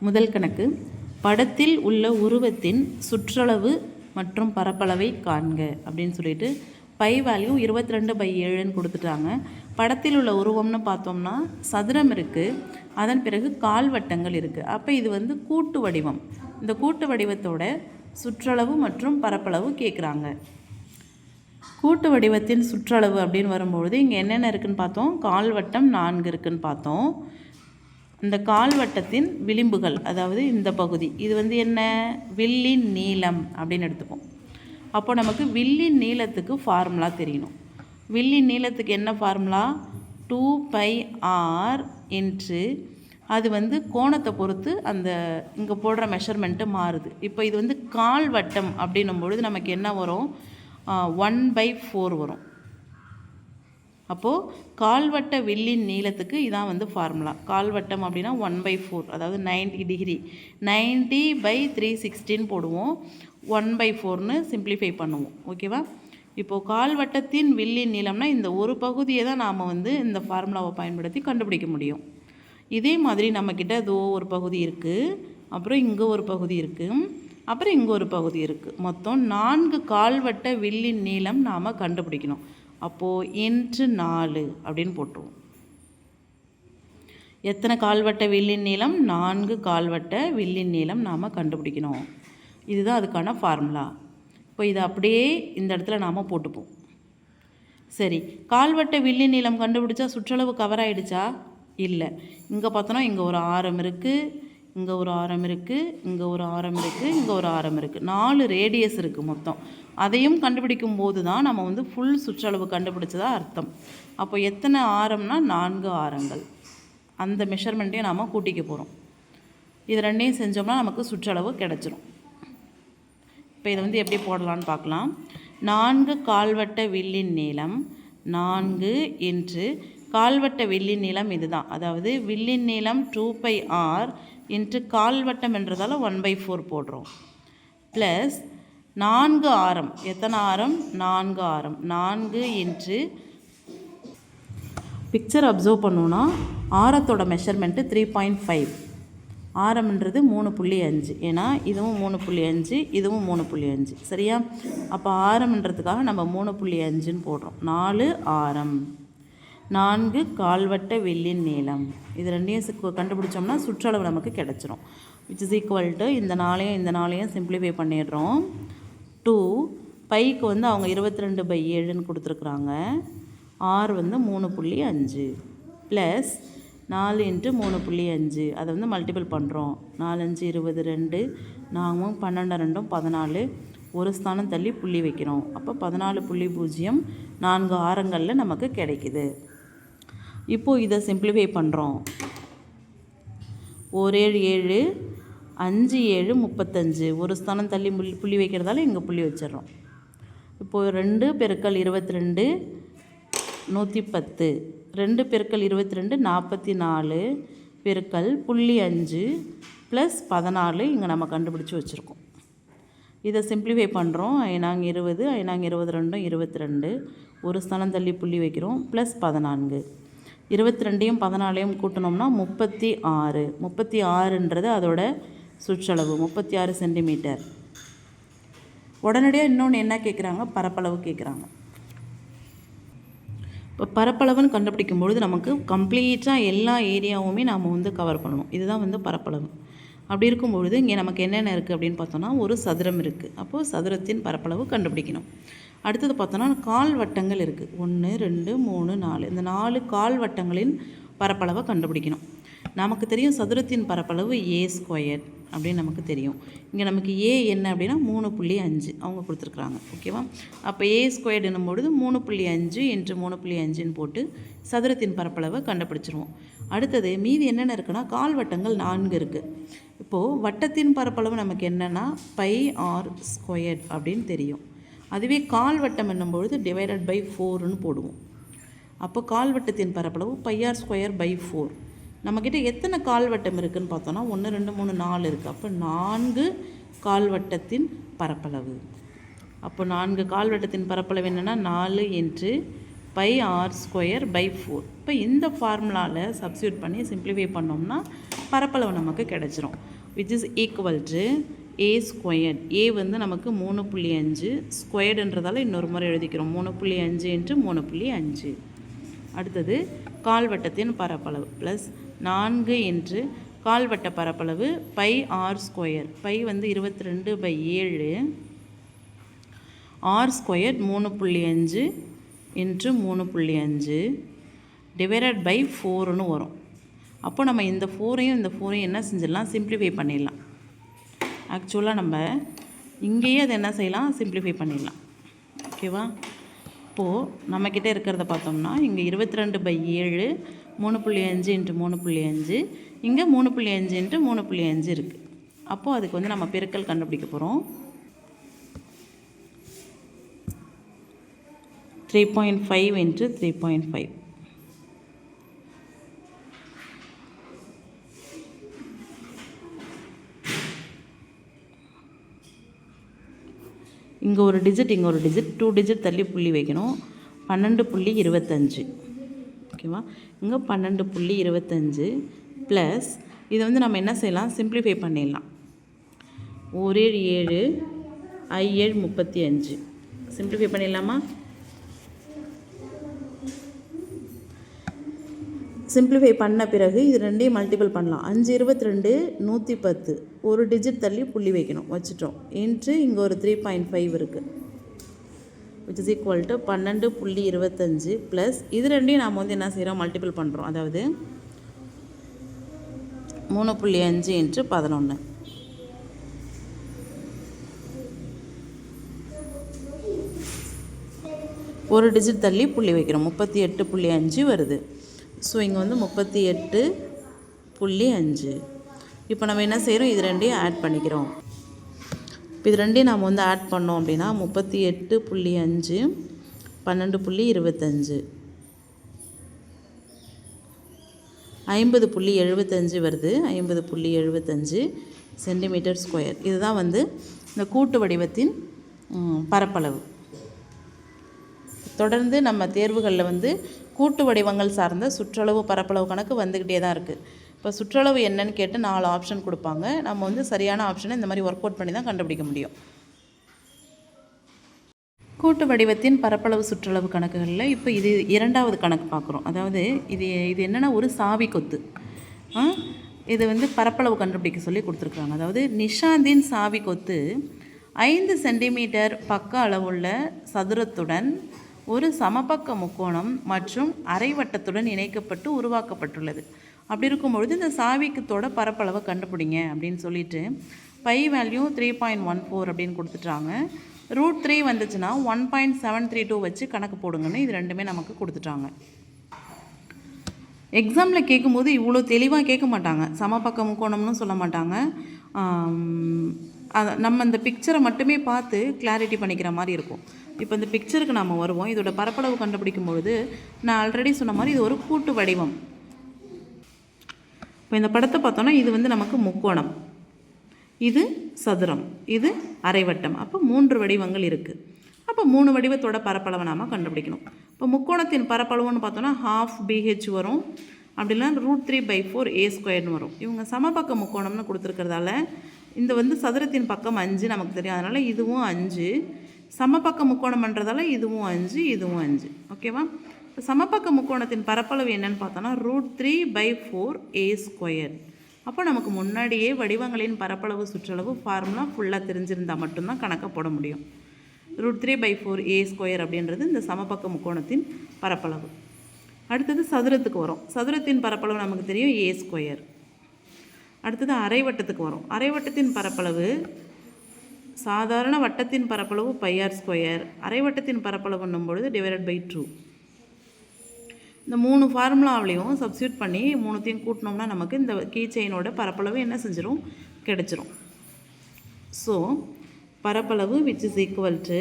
முதல் கணக்கு, படத்தில் உள்ள உருவத்தின் சுற்றளவு மற்றும் பரப்பளவை காண்க அப்படின்னு சொல்லிட்டு பை வேல்யூ 22/7ன்னு கொடுத்துட்டாங்க. படத்தில் உள்ள உருவம்னு பார்த்தோம்னா சதுரம் இருக்குது, அதன் பிறகு கால்வட்டங்கள் இருக்குது. அப்போ இது வந்து கூட்டு வடிவம். இந்த கூட்டு வடிவத்தோட சுற்றளவு மற்றும் பரப்பளவு கேட்குறாங்க. கூட்டு வடிவத்தின் சுற்றளவு அப்படின்னு வரும்பொழுது இங்கே என்னென்ன இருக்குதுன்னு பார்த்தோம். கால்வட்டம் 4 இருக்குதுன்னு பார்த்தோம். இந்த கால்வட்டத்தின் விளிம்புகள், அதாவது இந்த பகுதி, இது வந்து என்ன, வில்லின் நீளம் அப்படின்னு எடுத்துப்போம். அப்போ நமக்கு வில்லின் நீளத்துக்கு ஃபார்முலா தெரியணும். வில்லின் நீளத்துக்கு என்ன ஃபார்முலா, 2πr இன்ட்டு அது வந்து கோணத்தை பொறுத்து அந்த இங்கே போடுற மெஷர்மெண்ட்டு மாறுது. இப்போ இது வந்து கால்வட்டம் அப்படின்னும் பொழுது நமக்கு என்ன வரும், 1/4 வரும். அப்போது கால்வட்ட வில்லின் நீளத்துக்கு இதான் வந்து ஃபார்முலா. கால்வட்டம் அப்படின்னா 1/4, அதாவது 90 டிகிரி. 90/316 போடுவோம், 1/4ன்னு சிம்பிளிஃபை பண்ணுவோம். ஓகேவா? இப்போது கால்வட்டத்தின் வில்லின் நீளம்னா இந்த ஒரு பகுதியை தான் நாம் வந்து இந்த ஃபார்முலாவை பயன்படுத்தி கண்டுபிடிக்க முடியும். இதே மாதிரி நம்மக்கிட்ட இதோ ஒரு பகுதி இருக்குது, அப்புறம் இங்கே ஒரு பகுதி இருக்குது, அப்புறம் இங்கே ஒரு பகுதி இருக்குது. மொத்தம் 4 கால்வட்ட வில்லின் நீளம் நாம் கண்டுபிடிக்கணும். அப்போது இன்ட்டு 4 அப்படின்னு போட்டுருவோம். எத்தனை கால்வட்ட வில்லின் நீளம், 4 கால்வட்ட வில்லின் நீளம் நாம் கண்டுபிடிக்கணும். இதுதான் அதுக்கான ஃபார்முலா. இப்போ இதை அப்படியே இந்த இடத்துல நாம் போட்டுப்போம். சரி, கால்வட்ட வில்லின் நீளம் கண்டுபிடிச்சா சுற்றளவு கவர் ஆகிடுச்சா? இல்லை. இங்கே பார்த்தோன்னா இங்கே ஒரு ஆரம் இருக்குது, இங்கே ஒரு ஆரம் இருக்குது, இங்கே ஒரு ஆரம் இருக்குது, இங்கே ஒரு ஆரம் இருக்குது. 4 ரேடியஸ் இருக்குது மொத்தம். அதையும் கண்டுபிடிக்கும் போது தான் நம்ம வந்து ஃபுல் சுற்றளவு கண்டுபிடிச்சதா அர்த்தம். அப்போ எத்தனை ஆரம்னா 4 ஆரங்கள். அந்த மெஷர்மெண்ட்டையும் நாம் கூட்டிக்க போகிறோம். இது ரெண்டையும் செஞ்சோம்னா நமக்கு சுற்றளவு கிடச்சிரும். இப்போ இதை வந்து எப்படி போடலான்னு பார்க்கலாம். 4 கால்வட்ட வில்லின் நீளம் 4 இன்று கால்வட்ட வில்லின் நீளம் இதுதான். அதாவது வில்லின் நீளம் 2πr இன்று கால்வட்டம் என்றதால் 1/4 போடுறோம். ப்ளஸ் 4 ஆரம். எத்தனை ஆரம்? 4 ஆரம். 4 இன்று பிக்சர் அப்சர்வ் பண்ணோன்னா ஆரத்தோட மெஷர்மெண்ட்டு 3.5. ஆரம்ன்றது 3.5. ஏன்னா இதுவும் 3.5, இதுவும் 3.5. சரியா? அப்போ ஆரம்ன்றதுக்காக நம்ம 3.5ன்னு போடுறோம். 4 ஆரம், 4 கால்வட்ட வில்லின் நீளம். இது ரெண்டையும் கண்டுபிடிச்சோம்னா சுற்றளவு நமக்கு கிடச்சிரும். விச் இஸ் ஈக்குவல் டு இந்த 4ஐயும் சிம்பிளிஃபை பண்ணிடுறோம். 2 பைக்கு வந்து அவங்க 22/7ன்னு கொடுத்துருக்குறாங்க. ஆர் வந்து 3.5 ப்ளஸ் 4 இன்ட்டு 3.5 அதை வந்து மல்டிபிள் பண்ணுறோம். 4 5 22, நாமும் 12 2 14, ஒரு ஸ்தானம் தள்ளி புள்ளி வைக்கிறோம். அப்போ 14.0 4 ஆரங்களில் நமக்கு கிடைக்குது. இப்போது இதை சிம்பிளிஃபை பண்ணுறோம். 1 7 7, 5 7 35, ஒரு ஸ்தானம் தள்ளி புள்ளி வைக்கிறதால இங்கே புள்ளி வச்சிடறோம். இப்போது 2 × 22 110, 2 × 22 44 பெருக்கல் 0.5 ப்ளஸ் 14 இங்கே நம்ம கண்டுபிடிச்சி வச்சுருக்கோம். இதை சிம்பிளிஃபை பண்ணுறோம். ஐநாங்க 20, ஐநாங்க 22 22, ஒரு ஸ்தானம் தள்ளி புள்ளி வைக்கிறோம். ப்ளஸ் 14, 22ஐயும் 14ஐயும் கூட்டினோம்னா 36. 36ன்றது அதோட சுற்றளவு 36 சென்டிமீட்டர். உடனடியாக இன்னொன்று என்ன கேட்குறாங்க, பரப்பளவு கேட்குறாங்க. இப்போ பரப்பளவுன்னு கண்டுபிடிக்கும் பொழுது நமக்கு கம்ப்ளீட்டாக எல்லா ஏரியாவுமே நாம் வந்து கவர் பண்ணணும். இதுதான் வந்து பரப்பளவு. அப்படி இருக்கும்பொழுது இங்கே நமக்கு என்னென்ன இருக்குது அப்படின்னு பார்த்தோன்னா ஒரு சதுரம் இருக்குது. அப்போது சதுரத்தின் பரப்பளவு கண்டுபிடிக்கணும். அடுத்தது பார்த்தோன்னா கால் வட்டங்கள் இருக்குது. 1 2 3 4. இந்த 4 கால் வட்டங்களின் பரப்பளவை கண்டுபிடிக்கணும். நமக்கு தெரியும் சதுரத்தின் பரப்பளவு a² அப்படின்னு நமக்கு தெரியும். இங்கே நமக்கு a என்ன அப்படின்னா 3.5 அவங்க கொடுத்துருக்குறாங்க. ஓகேவா? அப்போ a² என்னும்பொழுது 3.5 இன்ட்டு 3.5ன்னு போட்டு சதுரத்தின் பரப்பளவை கண்டுபிடிச்சிருவோம். அடுத்தது மீதி என்னென்ன இருக்குன்னா கால்வட்டங்கள் 4 இருக்குது. இப்போது வட்டத்தின் பரப்பளவு நமக்கு என்னென்னா πr² அப்படின்னு தெரியும். அதுவே கால்வட்டம் என்னும்பொழுது /4ன்னு போடுவோம். அப்போ கால்வட்டத்தின் பரப்பளவு πr²/4. நம்மக்கிட்ட எத்தனை கால்வட்டம் இருக்குதுன்னு பார்த்தோன்னா 1 2 3 4 இருக்குது. அப்போ 4 கால்வட்டத்தின் பரப்பளவு. அப்போ 4 கால்வட்டத்தின் பரப்பளவு என்னென்னா 4 into pi r square by 4. இப்போ இந்த ஃபார்முலாவில் சப்ஸ்டியூட் பண்ணி சிம்ப்ளிஃபை பண்ணோம்னா பரப்பளவு நமக்கு கிடச்சிரும். Which is equal to a squared. A வந்து நமக்கு 3.5 ஸ்கொயர்டுன்றதால இன்னொரு முறை எழுதிக்கிறோம். 3.5 இன்ட்டு 3.5. அடுத்தது கால்வட்டத்தின் பரப்பளவு ப்ளஸ் 4 இன்று கால்வட்ட பரப்பளவு பை ஆர் ஸ்கொயர். பை வந்து 22/7 r square 3.5 into 3.5 divided by 4ன்னு வரும். அப்போ நம்ம இந்த 4ஐயும் இந்த 4ஐயும் என்ன செஞ்சிடலாம், சிம்ப்ளிஃபை பண்ணிடலாம். ஆக்சுவலாக நம்ம இங்கேயே அதை என்ன செய்யலாம், சிம்ப்ளிஃபை பண்ணிடலாம். ஓகேவா? இப்போது நம்மக்கிட்ட இருக்கிறத பார்த்தோம்னா இங்கே 22/7 3.5 இன்ட்டு 3.5, இங்கே 3.5 இன்ட்டு 3.5 இருக்குது. அப்போது அதுக்கு வந்து நம்ம பெருக்கல் கண்டுபிடிக்க போகிறோம். 3.5 இன்ட்டு 3.5. இங்கே ஒரு டிஜிட் இங்கே ஒரு டிஜிட் 2 டிஜிட் தள்ளி புள்ளி வைக்கணும். 12.25. ஓகேவா? இங்கே 12.25 ப்ளஸ் இதை வந்து நம்ம என்ன செய்யலாம், சிம்ப்ளிஃபை பண்ணிடலாம். 1 7 I 7 35. சிம்ப்ளிஃபை பண்ணிடலாமா? சிம்ப்ளிஃபை பண்ண பிறகு இது ரெண்டையும் மல்டிபிள் பண்ணலாம். 5 22 110. ஒரு டிஜிட் தள்ளி புள்ளி வைக்கணும், வச்சுட்டோம். இன்ட்டு இங்கே ஒரு 3.5 இருக்குது. Which is equal to 12.25 plus இது ரெண்டையும் நாம் வந்து என்ன செய்கிறோம், மல்டிபிள் பண்ணுறோம். அதாவது 3.5 இன்ட்டு 11. ஒரு டிஜிட் தள்ளி புள்ளி வைக்கிறோம். 38.5 வருது. ஸோ இங்கே வந்து 38.5. இப்போ நம்ம என்ன செய்கிறோம், இது ரெண்டையும் ஆட் பண்ணிக்கிறோம். இப்போ இது ரெண்டையும் நம்ம வந்து ஆட் பண்ணோம் அப்படின்னா 38.5 12.25 50.75 வருது. 50.75 சென்டிமீட்டர் ஸ்கொயர். இதுதான் வந்து இந்த கூட்டு வடிவத்தின் பரப்பளவு. தொடர்ந்து நம்ம தேர்வுகளில் வந்து கூட்டு வடிவங்கள் சார்ந்த சுற்றளவு பரப்பளவு கணக்கு வந்துக்கிட்டே தான் இருக்குது. இப்போ சுற்றளவு என்னன்னு கேட்டு 4 ஆப்ஷன் கொடுப்பாங்க. நம்ம வந்து சரியான ஆப்ஷனை இந்த மாதிரி ஒர்க் அவுட் பண்ணி தான் கண்டுபிடிக்க முடியும். கூட்டு வடிவத்தின் பரப்பளவு சுற்றளவு கணக்குகளில் இப்போ இது 2வது கணக்கு பார்க்குறோம். அதாவது இது என்னென்னா ஒரு சாவி கொத்து. இது வந்து பரப்பளவு கண்டுபிடிக்க சொல்லி கொடுத்துருக்காங்க. அதாவது நிஷாந்தின் சாவி கொத்து 5 சென்டிமீட்டர் பக்க அளவுள்ள சதுரத்துடன் ஒரு சமபக்க முக்கோணம் மற்றும் அரைவட்டத்துடன் இணைக்கப்பட்டு உருவாக்கப்பட்டுள்ளது. அப்படி இருக்கும்பொழுது இந்த சாவிக்கத்தோட பரப்பளவை கண்டுபிடிங்க அப்படின்னு சொல்லிட்டு பை வேல்யூ 3.14 அப்படின்னு கொடுத்துட்டாங்க. √3 வந்துச்சுன்னா 1.732 வச்சு கணக்கு போடுங்கன்னு இது ரெண்டுமே நமக்கு கொடுத்துட்டாங்க. எக்ஸாமில் கேட்கும்போது இவ்வளோ தெளிவாக கேட்க மாட்டாங்க. சமபக்க முக்கோணம்னு சொல்ல மாட்டாங்க. நம்ம இந்த பிக்சரை மட்டுமே பார்த்து கிளாரிட்டி பண்ணிக்கிற மாதிரி இருக்கும். இப்போ இந்த பிக்சருக்கு நம்ம வருவோம். இதோட பரப்பளவு கண்டுபிடிக்கும் பொழுது நான் ஆல்ரெடி சொன்ன மாதிரி இது ஒரு கூட்டு வடிவம். இப்போ இந்த படத்தை பார்த்தோன்னா இது வந்து நமக்கு முக்கோணம், இது சதுரம், இது அரைவட்டம். அப்போ 3 வடிவங்கள் இருக்குது. அப்போ 3 வடிவத்தோட பரப்பளவை நாம் கண்டுபிடிக்கணும். இப்போ முக்கோணத்தின் பரப்பளவுன்னு பார்த்தோன்னா ½ BH வரும். அப்படின்னா √3/4 A² வரும். இவங்க சமபக்க முக்கோணம்னு கொடுத்துருக்கிறதால இந்த வந்து சதுரத்தின் பக்கம் 5 நமக்கு தெரியும். அதனால் இதுவும் 5. சமபக்க முக்கோணம்ன்றதால இதுவும் 5, இதுவும் 5. ஓகேவா? இப்போ சமபக்க முக்கோணத்தின் பரப்பளவு என்னன்னு பார்த்தோன்னா √3/4 A². அப்போ நமக்கு முன்னாடியே வடிவங்களின் பரப்பளவு சுற்றளவு ஃபார்முலா ஃபுல்லாக தெரிஞ்சிருந்தால் மட்டும்தான் கணக்கை போட முடியும். √3/4 A² அப்படின்றது இந்த சமபக்க முக்கோணத்தின் பரப்பளவு. அடுத்தது சதுரத்துக்கு வரும். சதுரத்தின் பரப்பளவு நமக்கு தெரியும் A². அடுத்தது அரைவட்டத்துக்கு வரும். அரைவட்டத்தின் பரப்பளவு சாதாரண வட்டத்தின் பரப்பளவு πr². அரைவட்டத்தின் பரப்பளவுன்னும் பொழுது ÷ 2. இந்த 3 ஃபார்முலாவிலையும் சப்ஸ்டியூட் பண்ணி 3த்தையும் கூட்டினோம்னா நமக்கு இந்த கீ செயினோட பரப்பளவு என்ன செஞ்சிடும், கிடைச்சிரும். ஸோ பரப்பளவு விச் இஸ் ஈக்குவல் டு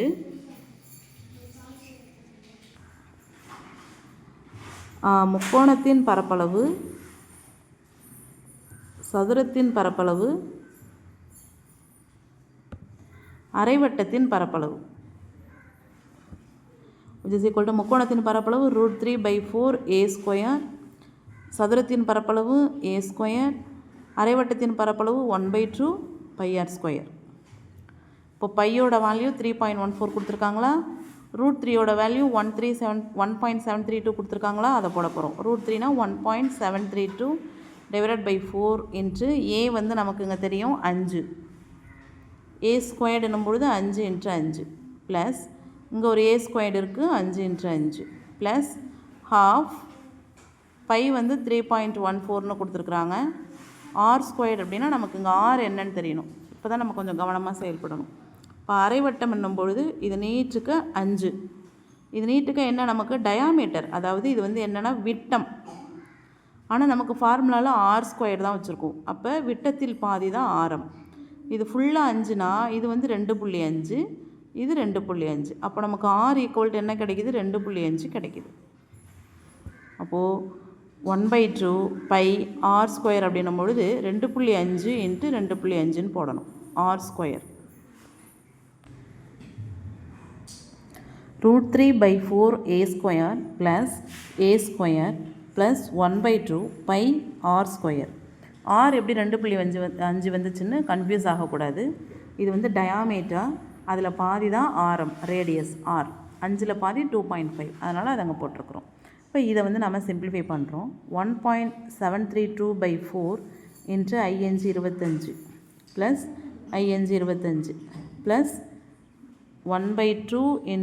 முக்கோணத்தின் பரப்பளவு, சதுரத்தின் பரப்பளவு, அரைவட்டத்தின் பரப்பளவு. which is equal to முக்கோணத்தின் பரப்பளவு √3/4a², சதுரத்தின் பரப்பளவு a², அரைவட்டத்தின் பரப்பளவு 1/2 πr². இப்போ பையோட வேல்யூ 3.14 கொடுத்துருக்காங்களா, √3யோட வேல்யூ 1.732 கொடுத்துருக்காங்களா, அதை போட போகிறோம். √3னா 1.732 divided by 4 இன்ட்டு a வந்து நமக்கு இங்கே தெரியும் 5, a² என்னும்பொழுது 5 × 5 ப்ளஸ் இங்கே ஒரு a² இருக்குது 5 × 5 ப்ளஸ் ½ பை வந்து 3.14ன்னு கொடுத்துருக்குறாங்க. r² அப்படின்னா நமக்கு இங்கே r என்னன்னு தெரியணும். இப்போ தான் நம்ம கொஞ்சம் கவனமாக செயல்படணும். இப்போ அரைவட்டம் என்னும்பொழுது இது நீட்டுக்கு 5, இது நீட்டுக்கு என்ன நமக்கு டயாமீட்டர், அதாவது இது வந்து என்னென்னா விட்டம். ஆனால் நமக்கு ஃபார்முலாவில் r² தான் வச்சுருக்கோம். அப்போ விட்டத்தில் பாதி தான் ஆரம். இது ஃபுல்லாக 5னா இது வந்து 2.5, இது 2.5. அப்போ நமக்கு r = என்ன கிடைக்கிது, 2.5 கிடைக்கிது. அப்போது 1/2 π r² அப்படின்னும் பொழுது 2.5 × 2.5ன்னு போடணும். r². √3/4a² plus a² plus 1/2 π r². r எப்படி 2.5 வந்துச்சுன்னு கன்ஃபியூஸ் ஆகக்கூடாது. இது வந்து டயாமீட்டர், அதில் பாதி தான் ஆரம், ரேடியஸ் r, 5ல் பாதி 2.5, அதனால் அதை அங்கே போட்டிருக்கிறோம். இப்போ இதை வந்து நம்ம சிம்பிளிஃபை பண்ணுறோம். 1.732/4 × I5 ப்ளஸ் I5 ப்ளஸ் 1/2 ×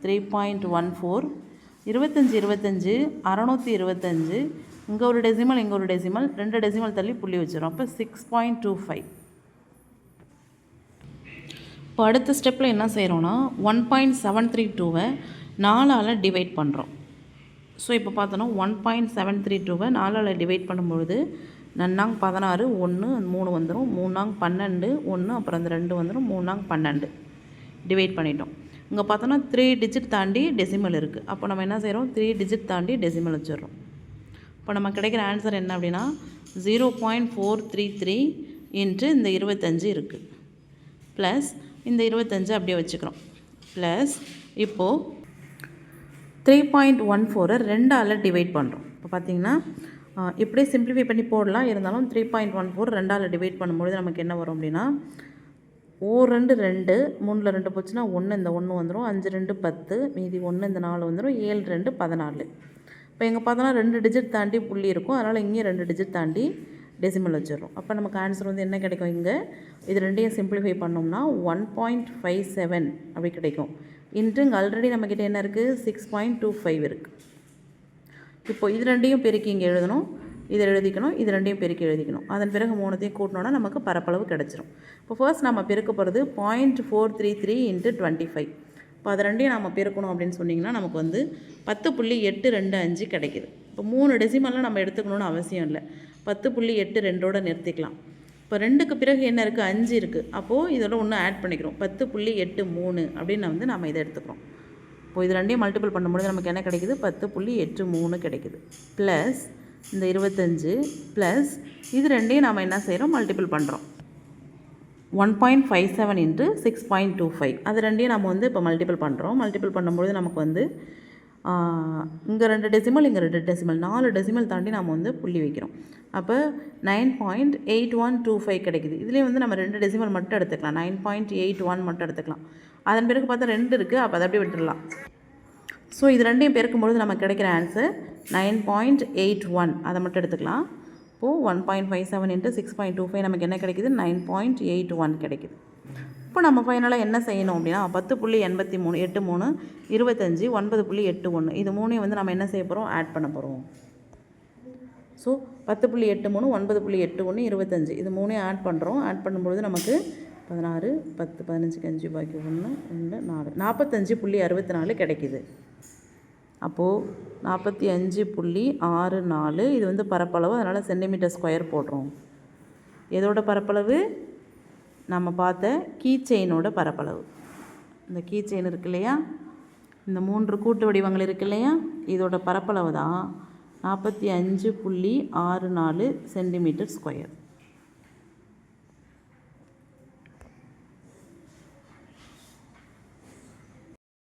3.14, 25 625, இங்கே ஒரு டெசிமல் இங்கே ஒரு டெசிமல், 2 டெசிமல் தள்ளி புள்ளி வச்சிடும். அப்போ 6.25. இப்போ அடுத்த ஸ்டெப்பில் என்ன செய்கிறோன்னா 1.732வை 4ஆல் டிவைட் பண்ணுறோம். ஸோ இப்போ பார்த்தோன்னா 1.732வை 4ஆல் டிவைட் பண்ணும்பொழுது 9 16, 1 3 வந்துடும், 3 12, 1 அப்புறம் அந்த 2 வந்துடும், 3 12 டிவைட் பண்ணிட்டோம். இங்கே பார்த்தோன்னா 3 டிஜிட் தாண்டி டெசிமல் இருக்குது. அப்போ நம்ம என்ன செய்கிறோம், 3 டிஜிட் தாண்டி டெசிமல் வச்சிடுறோம். இப்போ நம்ம கிடைக்கிற ஆன்சர் என்ன அப்படின்னா 0.433 இன்ட்டு இந்த 25 இருக்குது ப்ளஸ் இந்த 25 அப்படியே வச்சுக்கிறோம் ப்ளஸ் இப்போது 3.14 2ஆல் டிவைட் பண்ணுறோம். இப்போ பார்த்திங்கன்னா இப்படியே சிம்பிளிஃபை பண்ணி போடலாம், இருந்தாலும் 3.14 2ஆல் டிவைட் பண்ணும்பொழுது நமக்கு என்ன வரும் அப்படின்னா 2 2, 3ல் 2 போச்சுன்னா 1, இந்த 1 வந்துடும், 5 2 10, மீதி 1, இந்த 4 வந்துடும், 7 2 14. இப்போ எங்கே பார்த்தோன்னா 2 டிஜிட் தாண்டி புள்ளி இருக்கும், அதனால் இங்கேயும் 2 டிஜிட் தாண்டி டெசிமல் வச்சிடுறோம். அப்போ நமக்கு ஆன்சர் வந்து என்ன கிடைக்கும், இங்கே இது ரெண்டையும் சிம்பிளிஃபை பண்ணோம்னா 1.57 அப்படி கிடைக்கும். இன்ட்டு இங்கே ஆல்ரெடி நம்மக்கிட்ட என்ன இருக்குது 6.25 இருக்குது. இப்போ இது ரெண்டையும் பெருக்கி இங்கே எழுதணும், இதை எழுதிக்கணும், இது ரெண்டையும் பெருக்கி எழுதிக்கணும். அதன் பிறகு 3த்தையும் கூட்டினோன்னா நமக்கு பரப்பளவு கிடச்சிரும். இப்போ ஃபர்ஸ்ட் நம்ம பெருக்க போகிறது 0.433 × 25. இப்போ அது ரெண்டையும் நம்ம பெருக்கணும் அப்படின்னு சொன்னிங்கன்னா நமக்கு வந்து 10.825 கிடைக்கிது. இப்போ 3 டெசிமல்லாம் நம்ம எடுத்துக்கணும்னு அவசியம் இல்லை, 10.82ஓட நிறுத்திக்கலாம். இப்போ 2க்கு பிறகு என்ன இருக்குது 5 இருக்குது, அப்போது இதோட ஒன்று ஆட் பண்ணிக்கிறோம் 10.83 அப்படின்னு வந்து நம்ம இதை எடுத்துக்கிறோம். இப்போ இது ரெண்டையும் மல்டிபிள் பண்ணும்போது நமக்கு என்ன கிடைக்கிது 10.83 கிடைக்கிது ப்ளஸ் இந்த 25 ப்ளஸ் இது ரெண்டையும் நாம் என்ன செய்கிறோம் மல்டிபிள் பண்ணுறோம் 1.57 × 6.25. அது ரெண்டையும் நம்ம வந்து இப்போ மல்டிபிள் பண்ணுறோம். மல்டிபிள் பண்ணும்பொழுது நமக்கு வந்து இங்கே 2 டெசிமல் இங்கே 2 டெசிமல் 4 டெசிமல் தாண்டி நம்ம வந்து புள்ளி வைக்கிறோம். அப்போ 9.8125 கிடைக்குது. இதுலேயே வந்து நம்ம 2 டெசிமல் மட்டும் எடுத்துக்கலாம், 9.81 மட்டும் எடுத்துக்கலாம். அதன் பிறகு பார்த்தா 2 இருக்குது, அப்போ அதை அப்படியே விட்டுடலாம். ஸோ இது ரெண்டையும் பெருக்கும்பொழுது நமக்கு கிடைக்கிற ஆன்சர் 9.81, அதை மட்டும் எடுத்துக்கலாம். இப்போது 1.57 × 6.25 நமக்கு என்ன கிடைக்கிது 9.81 கிடைக்கிது. இப்போ நம்ம ஃபைனலாக என்ன செய்யணும் அப்படின்னா 10.83 83 25 9.81 இது மூணையும் வந்து நம்ம என்ன செய்ய போகிறோம் ஆட் பண்ண போகிறோம். ஸோ 10.83 9.81 25 இது மூணையும் ஆட் பண்ணுறோம். ஆட் பண்ணும்பொழுது நமக்கு 16 10 15 5 பாக்கி 1 2 4 45.64 கிடைக்கிது. அப்போது 45.64 இது வந்து பரப்பளவு, அதனால் சென்டிமீட்டர் ஸ்கொயர் போடுறோம். எதோட பரப்பளவு, நம்ம பார்த்த கீ செயினோட பரப்பளவு. இந்த கீ செயின் இருக்கு இல்லையா, இந்த 3 கூட்டு வடிவங்கள் இருக்கு இல்லையா, இதோட பரப்பளவு தான் 45.64 சென்டிமீட்டர் ஸ்கொயர்.